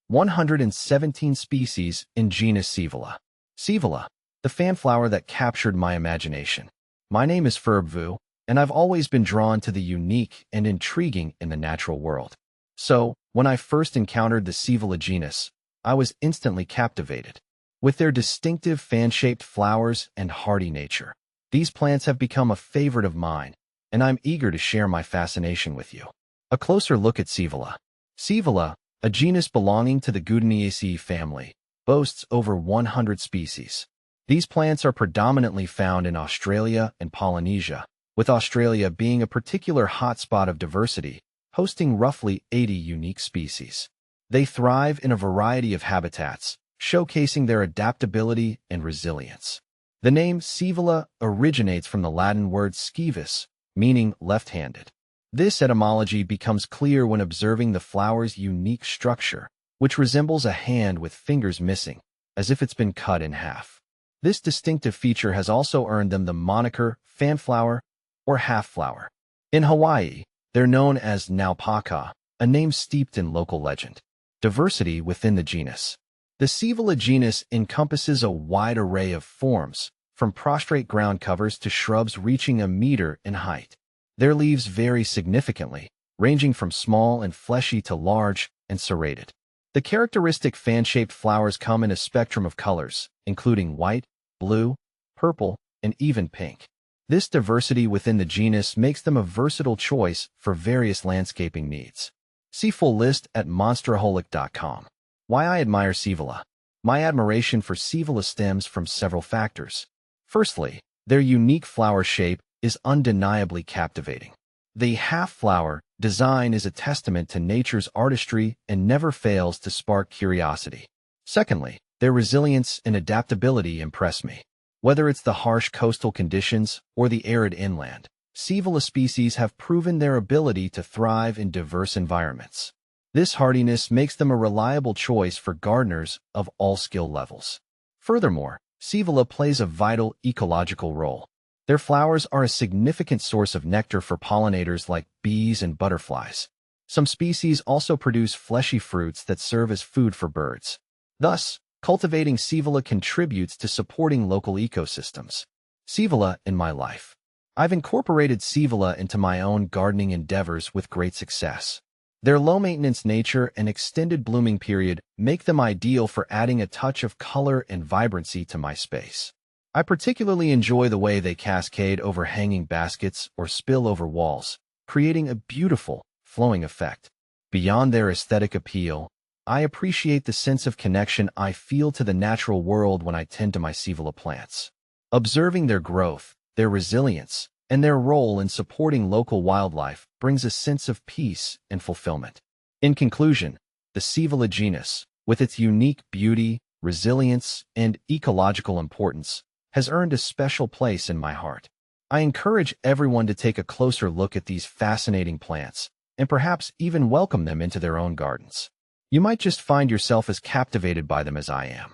117 species in genus Scaevola. Scaevola, the fanflower that captured my imagination. My name is Vu, and I've always been drawn to the unique and intriguing in the natural world. So, when I first encountered the Scaevola genus, I was instantly captivated. With their distinctive fan-shaped flowers and hardy nature, these plants have become a favorite of mine, and I'm eager to share my fascination with you. A closer look at Scaevola. Scaevola, a genus belonging to the Genus family, boasts over 100 species. These plants are predominantly found in Australia and Polynesia, with Australia being a particular hotspot of diversity, hosting roughly 80 unique species. They thrive in a variety of habitats, showcasing their adaptability and resilience. The name Scaevola originates from the Latin word scaevus, meaning left-handed. This etymology becomes clear when observing the flower's unique structure, which resembles a hand with fingers missing, as if it's been cut in half. This distinctive feature has also earned them the moniker fanflower or half-flower. In Hawaii, they're known as naupaka, a name steeped in local legend. Diversity within the genus. The Scaevola genus encompasses a wide array of forms, from prostrate ground covers to shrubs reaching a meter in height. Their leaves vary significantly, ranging from small and fleshy to large and serrated. The characteristic fan-shaped flowers come in a spectrum of colors, including white, blue, purple, and even pink. This diversity within the genus makes them a versatile choice for various landscaping needs. See full list at monsteraholic.com. Why I admire Scaevola. My admiration for Scaevola stems from several factors. Firstly, their unique flower shape is undeniably captivating. The half-flower design is a testament to nature's artistry and never fails to spark curiosity. Secondly, their resilience and adaptability impress me. Whether it's the harsh coastal conditions or the arid inland, Scaevola species have proven their ability to thrive in diverse environments. This hardiness makes them a reliable choice for gardeners of all skill levels. Furthermore, Scaevola plays a vital ecological role. Their flowers are a significant source of nectar for pollinators like bees and butterflies. Some species also produce fleshy fruits that serve as food for birds. Thus, cultivating Scaevola contributes to supporting local ecosystems. Scaevola in my life. I've incorporated Scaevola into my own gardening endeavors with great success. Their low-maintenance nature and extended blooming period make them ideal for adding a touch of color and vibrancy to my space. I particularly enjoy the way they cascade over hanging baskets or spill over walls, creating a beautiful, flowing effect. Beyond their aesthetic appeal, I appreciate the sense of connection I feel to the natural world when I tend to my Scaevola plants. Observing their growth, their resilience, and their role in supporting local wildlife brings a sense of peace and fulfillment. In conclusion, the Scaevola genus, with its unique beauty, resilience, and ecological importance, has earned a special place in my heart. I encourage everyone to take a closer look at these fascinating plants, and perhaps even welcome them into their own gardens. You might just find yourself as captivated by them as I am.